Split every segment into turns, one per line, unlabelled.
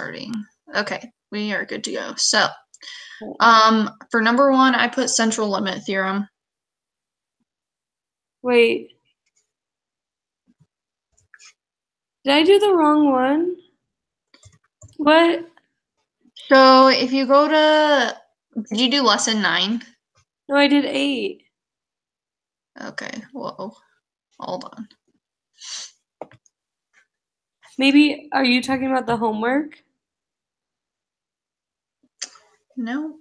starting. Okay, we are good to go. So,
Okay.
for number 1, I put central limit theorem.
Wait. Did I do the wrong one? What?
So, if you go to, did you do lesson 9?
No, I did 8.
Okay, whoa, hold on.
Maybe, are you talking about the homework?
No.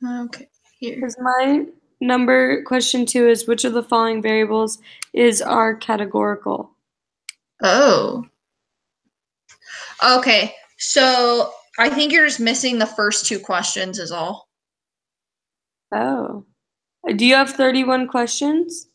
Okay, here.
Because my number question 2 is which of the following variables are categorical?
Oh. Okay, so I think you're just missing the first 2 questions is all.
Oh. Do you have 31 questions?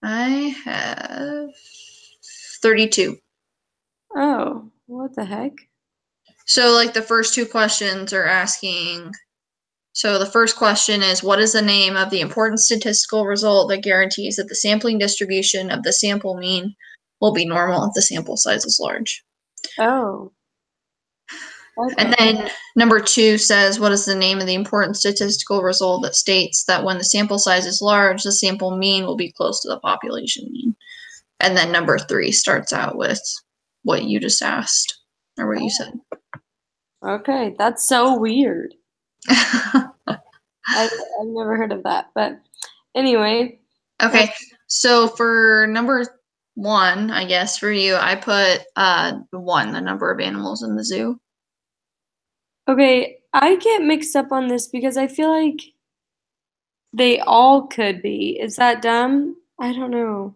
I have 32.
Oh, what the heck?
So, like, the first 2 questions are asking. So the first question is, what is the name of the important statistical result that guarantees that the sampling distribution of the sample mean will be normal if the sample size is large?
Oh.
And
Okay.
then number 2 says, what is the name of the important statistical result that states that when the sample size is large, the sample mean will be close to the population mean? And then number 3 starts out with what you just asked, or what you said.
Okay, that's so weird. I've never heard of that, but anyway.
Okay, so for number 1, I guess for you, I put 1, the number of animals in the zoo.
Okay, I get mixed up on this because I feel like they all could be. Is that dumb? I don't know.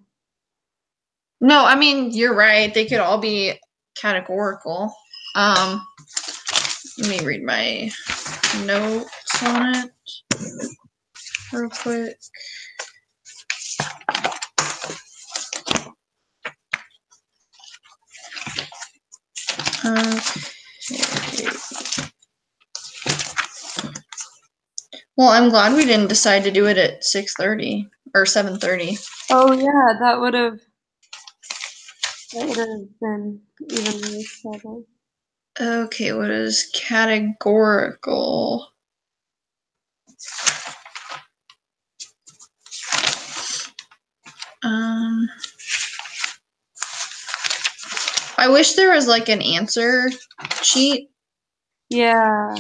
No, I mean you're right. They could all be categorical. Let me read my notes on it real quick. Okay. Well, I'm glad we didn't decide to do it at 6:30 or 7:30.
Oh yeah, that would have been even more trouble.
Okay, what is categorical? I wish there was like an answer sheet.
Yeah.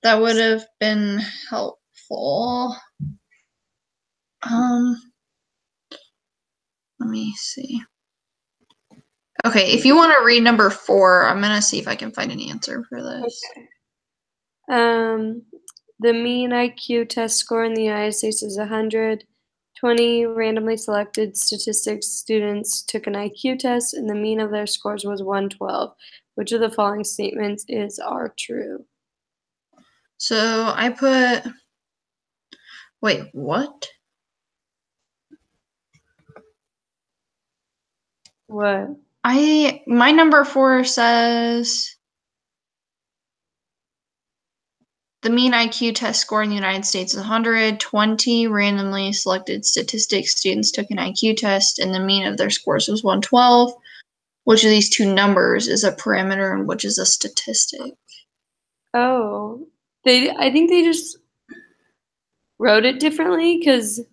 That would have been helpful. Let me see. Okay, if you want to read number 4, I'm gonna see if I can find an answer for this.
Okay. The mean IQ test score in the United States is 100. 20 randomly selected statistics students took an IQ test, and the mean of their scores was 112. Which of the following statements are true?
So I put. Wait, what?
What?
My number 4 says the mean IQ test score in the United States is 100. 20 randomly selected statistics students took an IQ test, and the mean of their scores was 112. Which of these 2 numbers is a parameter and which is a statistic?
Oh, I think they just wrote it differently because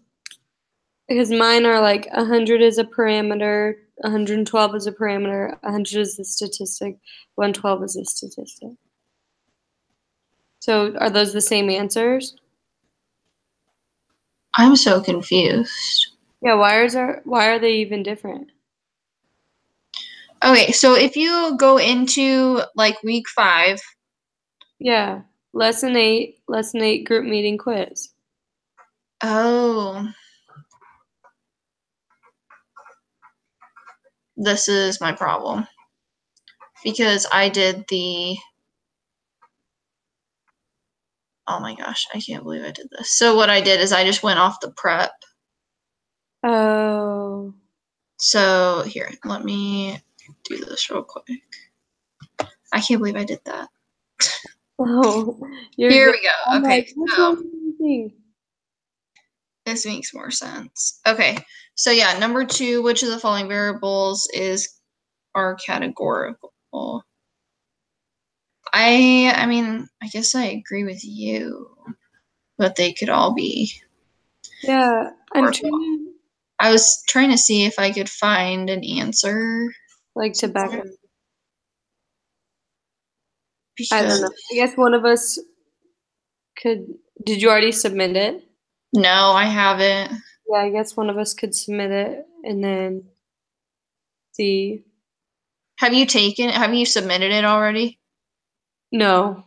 mine are like 100 is a parameter, 112 is a parameter, 100 is a statistic, 112 is a statistic. So are those the same answers?
I'm so confused.
Yeah, why are they even different?
Okay, so if you go into like week 5.
Yeah, lesson 8, group meeting quiz.
Oh, this is my problem. Because I did the. Oh my gosh, I can't believe I did this. So what I did is I just went off the prep.
Oh.
So here, let me do this real quick. I can't believe I did that.
Oh,
Here we go.
I'm
Okay,
like, what's
so
wrong with me?
this makes more sense. Okay, so yeah, number 2, which of the following variables are categorical? Well, I mean, I guess I agree with you, but they could all be.
Yeah, I'm
worthwhile.
trying
I was trying to see if I could find an answer
to back up. I don't
because
know. I guess one of us could. Did you already submit it?
no, I haven't.
Yeah, I guess one of us could submit it and then see.
Have you submitted it already?
No,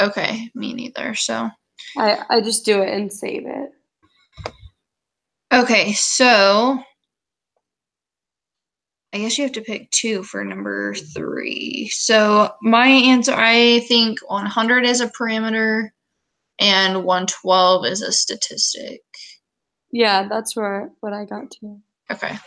Okay, me neither. So,
I just do it and save it.
okay, so I guess you have to pick two for number 3. So, my answer, I think 100 is a parameter and 112 is a statistic.
Yeah, that's what I got to.
Okay.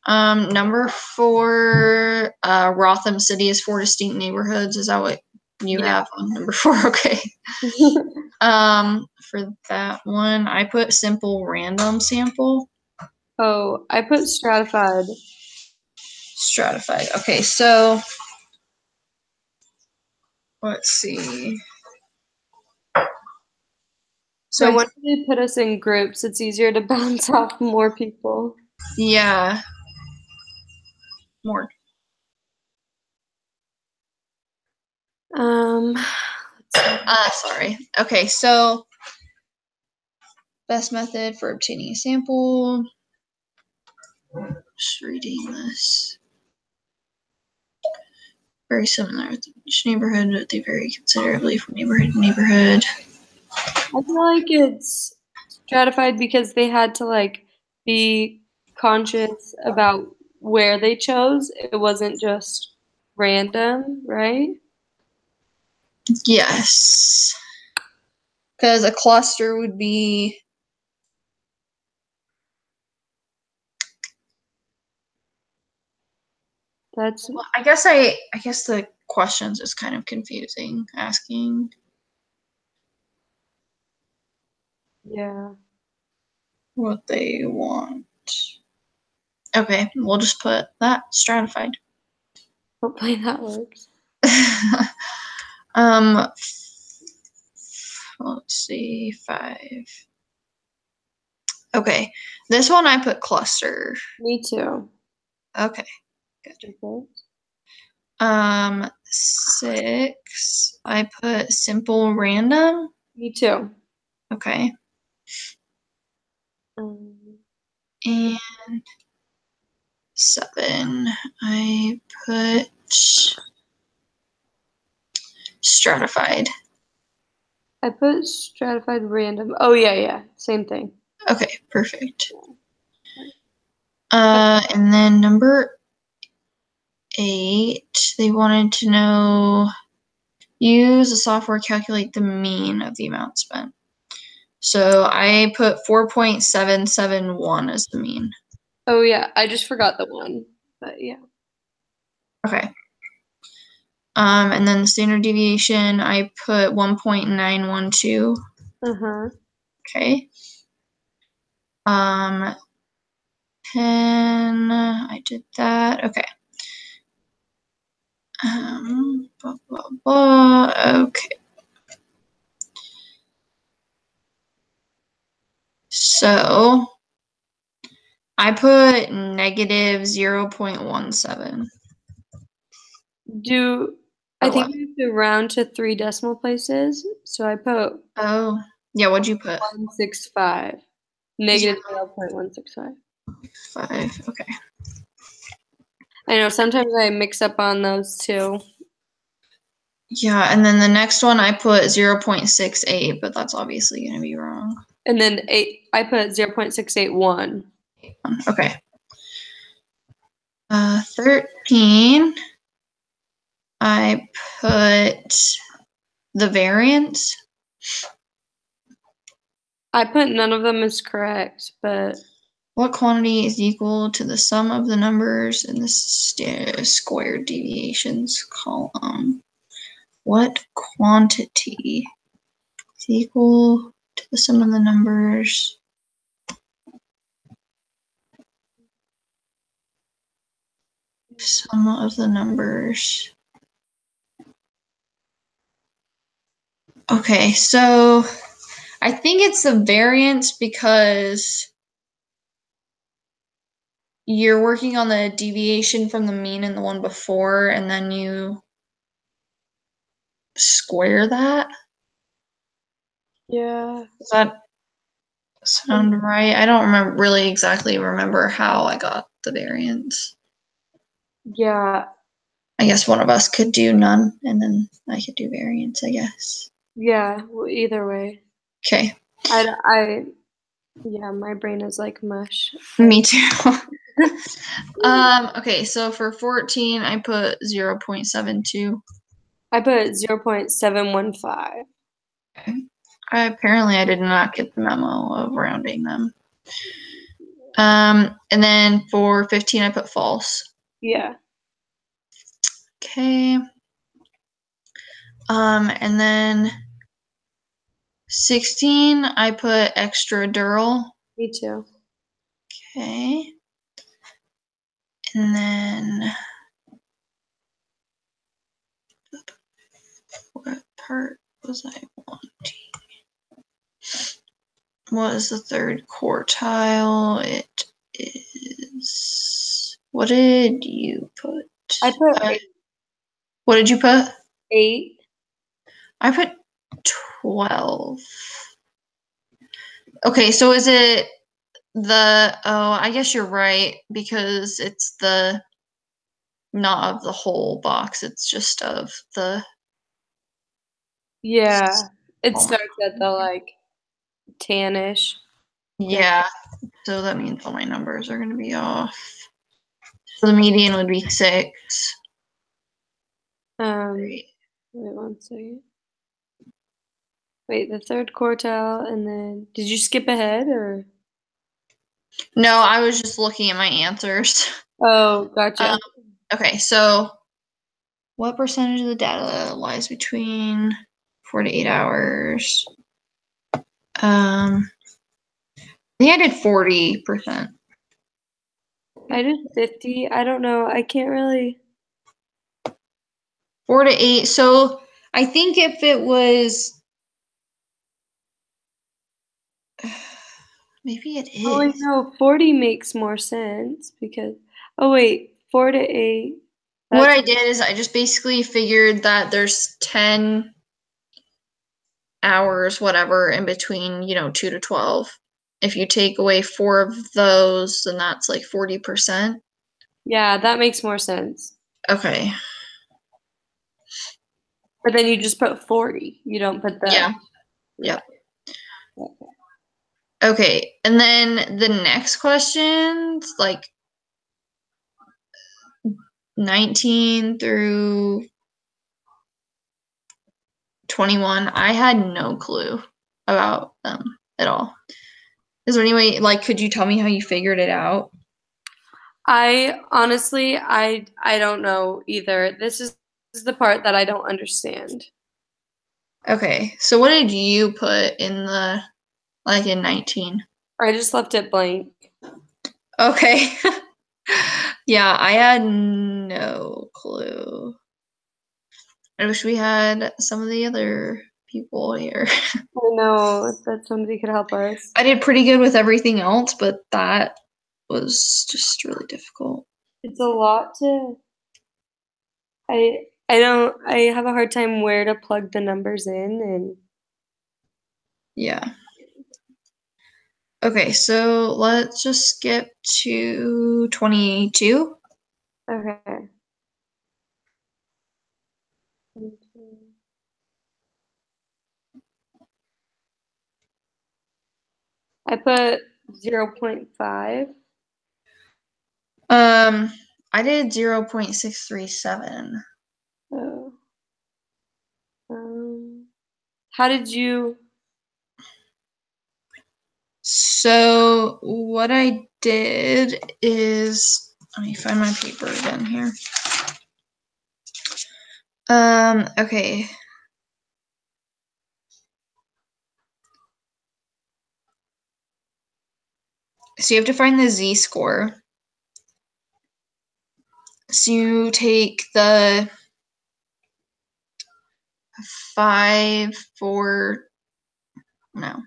Number 4, Rotham City is 4 distinct neighborhoods. Is that what you have on number 4? Okay. For that one, I put simple random sample.
Oh, I put stratified.
Stratified. Okay, so let's see.
No
So
wonder they put us in groups. It's easier to bounce off more people.
yeah, more. Sorry. Okay, so best method for obtaining a sample. Just reading this. Very similar with each neighborhood, but they vary considerably from neighborhood to neighborhood.
I feel like it's stratified because they had to like be conscious about where they chose. It wasn't just random, right?
Yes. Because a cluster would be
That's
well, I guess the questions is kind of confusing asking.
yeah.
What they want. Okay, we'll just put that stratified.
Hopefully that works.
um, let's see, 5. Okay, this one I put cluster.
Me too.
Okay, good.
Okay.
6 I put simple random.
Me too.
Okay,
Um,
and 7 I put stratified.
I put stratified random. Oh yeah, same thing.
Okay, perfect. And then number 8, they wanted to know use the software calculate the mean of the amount spent. So I put 4.771 as the mean.
Oh yeah, I just forgot the one. But yeah.
Okay. And then the standard deviation, I put 1.912.
Uh-huh.
Okay. 10, I did that. Okay. Blah, blah, blah. Okay. So I put negative 0.17.
I think we have to round to 3 decimal places. So I put
Oh, yeah, what'd you put?
165. Negative 0.165.
5. Okay.
I know sometimes I mix up on those too.
Yeah, and then the next one I put 0.68, but that's obviously going to be wrong.
And then I put 0.681.
Okay. 13, I put the variance.
I put none of them is correct, but
What quantity is equal to the sum of the numbers in the squared deviations column? What quantity is equal to the sum of the numbers? – some of the numbers. Okay, so I think it's the variance because you're working on the deviation from the mean in the one before, and then you square that.
Yeah.
Does that sound right? I don't really exactly remember how I got the variance.
Yeah.
I guess one of us could do none, and then I could do variance, I guess.
Yeah. Well, either way.
Okay.
Yeah, my brain is like mush.
Me too. Okay, so for 14, I put 0.72.
I put 0.715.
Okay. Apparently I did not get the memo of rounding them. And then for 15, I put false.
Yeah.
Okay. And then 16, I put extradural.
Me too.
Okay. And then what part was I wanting? What is the third quartile? It is. What did you put?
I put 8.
What did you put?
8.
I put 12. Okay, so is it I guess you're right, because it's the not of the whole box, it's just of the
Yeah. It
Oh my
starts at the like tannish.
Yeah, so that means all my numbers are going to be off. So the median would be 6.
Wait 1 second. Wait, the third quartile, and then did you skip ahead or?
No, I was just looking at my answers.
Oh, gotcha.
Okay, so what percentage of the data lies between 4 to 8 hours? I think I did 40%.
I did 50. I don't know. I can't really.
4 to 8. So I think if it was, maybe it
Oh, wait,
is.
no. 40 makes more sense because. Oh, wait. 4 to 8.
What I did is I just basically figured that there's 10 hours, whatever, in between, 2 to 12. If you take away 4 of those, then that's like 40%.
Yeah, that makes more sense.
Okay.
But then you just put 40. You don't put the.
Yeah. Yep. Okay. And then the next questions, like 19 through 21, I had no clue about them at all. Is there any way, like, could you tell me how you figured it out?
I honestly, I don't know either. This is the part that I don't understand.
Okay. So what did you put in in 19?
I just left it blank.
Okay. Yeah, I had no clue. I wish we had some of the other people here.
I know that somebody could help us.
I did pretty good with everything else, but that was just really difficult.
It's a lot to. I don't. I have a hard time where to plug the numbers in and.
Yeah. Okay, so let's just skip to 22.
Okay. I put 0.5.
I did 0.637.
Oh. How did you?
So what I did is, let me find my paper again here. Okay. So you have to find the z-score. So you take the 5, 4, no.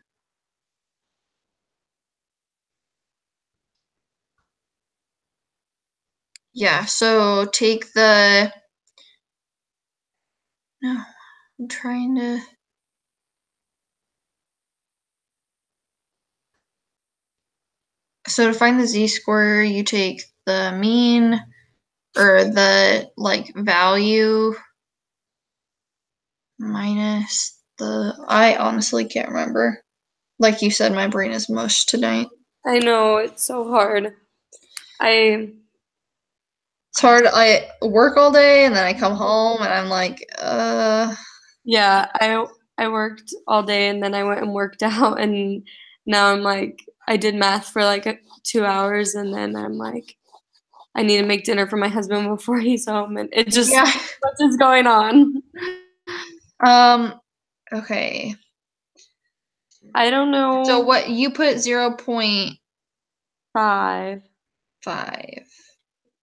Yeah, so take the, no, I'm trying to, so to find the z-score, you take the mean, or the, like, value minus the, I honestly can't remember. Like you said, my brain is mush tonight.
I know, it's so hard.
It's hard. I work all day and then I come home and I'm like,
Yeah, I worked all day and then I went and worked out, and now I'm like, I did math for like 2 hours, and then I'm like, I need to make dinner for my husband before he's home, and it just,
yeah.
what's just going on?
Okay.
I don't know.
So what, you put 0.5.
5,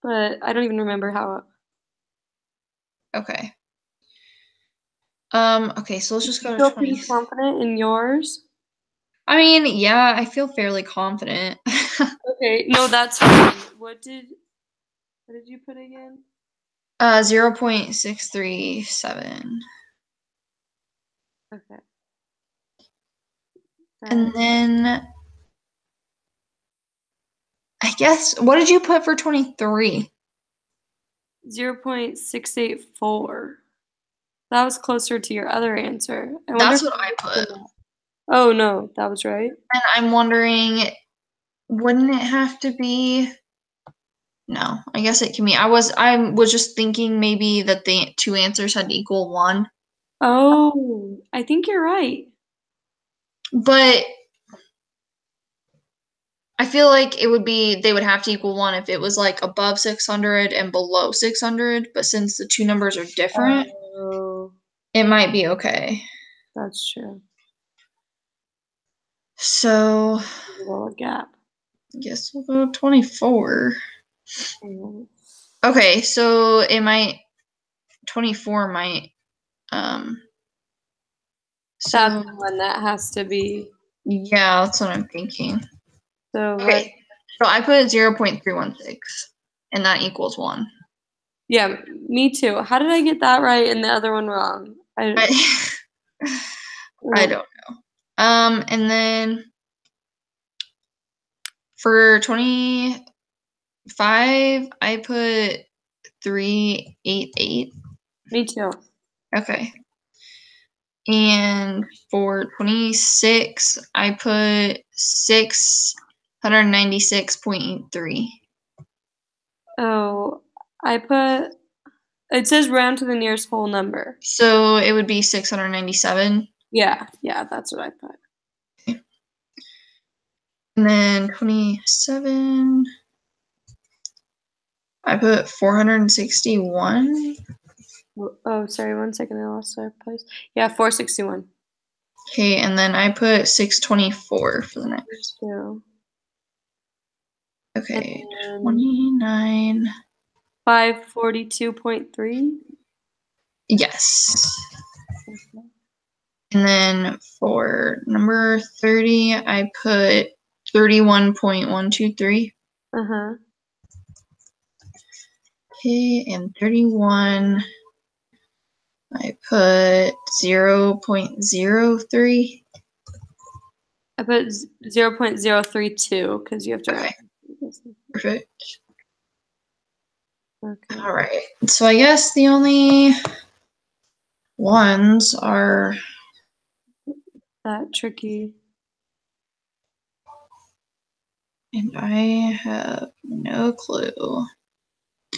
but I don't even remember how.
Okay. Okay, so let's just go
You
to
feel
20.
pretty confident in yours?
I mean, yeah, I feel fairly confident.
Okay, no, that's fine. What did you put again?
0.637.
Okay.
And then I guess, what did you put for 23?
0.684. That was closer to your other answer.
That's what I put.
Oh no, that was right.
And I'm wondering, wouldn't it have to be? No, I guess it can be. I was just thinking maybe that the two answers had to equal 1.
Oh, I think you're right.
But I feel like they would have to equal 1 if it was like above 600 and below 600, but since the two numbers are different,
Oh,
it might be okay.
that's true.
So,
A little gap.
I guess we'll go 24.
Mm.
Okay, so 24 might, so,
That's the one that has to be.
yeah, that's what I'm thinking.
So
Okay, so I put 0.316, and that equals 1.
yeah, me too. How did I get that right and the other one wrong?
I don't know. And then for 25, I put 388.
Me too.
Okay. And for 26, I put 696.83.
Oh, it says round to the nearest whole number.
So it would be 697.
Yeah, that's what I put.
And then 27, I put 461.
Oh, sorry, 1 second, I lost our place. Yeah, 461.
Okay, and then I put 624 for the next.
Two.
Okay, 29.
542.3.
Yes. And then for number 30, I put 31.123.
Uh-huh.
Okay, and 31, I put 0.03.
I put 0.032 because you have to
Okay. Perfect.
Okay.
All right. So I guess the only ones are
That tricky.
and I have no clue.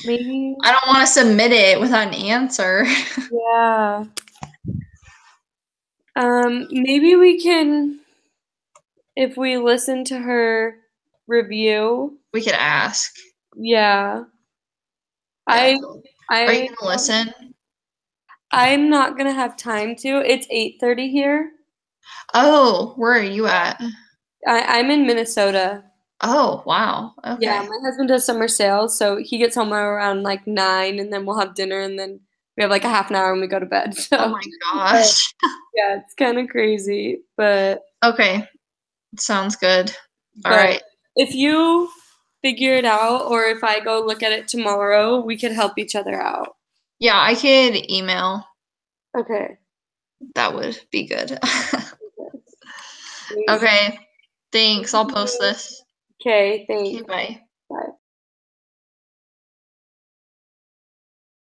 Maybe.
I don't want to submit it without an answer.
Yeah. Maybe we can, if we listen to her review.
We could ask.
Yeah.
Yeah. Are you
I
gonna listen?
I'm not gonna have time to. It's 8:30 here.
Oh, where are you at?
I'm in Minnesota.
Oh, wow.
Yeah,
Okay.
my husband does summer sales, so he gets home around like 9, and then we'll have dinner, and then we have like a half an hour and we go to bed.
Oh
So
my gosh.
yeah, it's kind of crazy, but
Okay. Sounds good. All
but
right.
if you figure it out, or if I go look at it tomorrow, we could help each other out.
Yeah, I could email.
Okay.
That would be good.
Amazing.
Okay. Thanks.
Thank
I'll post
you.
this.
Okay,
Okay,
thanks.
bye.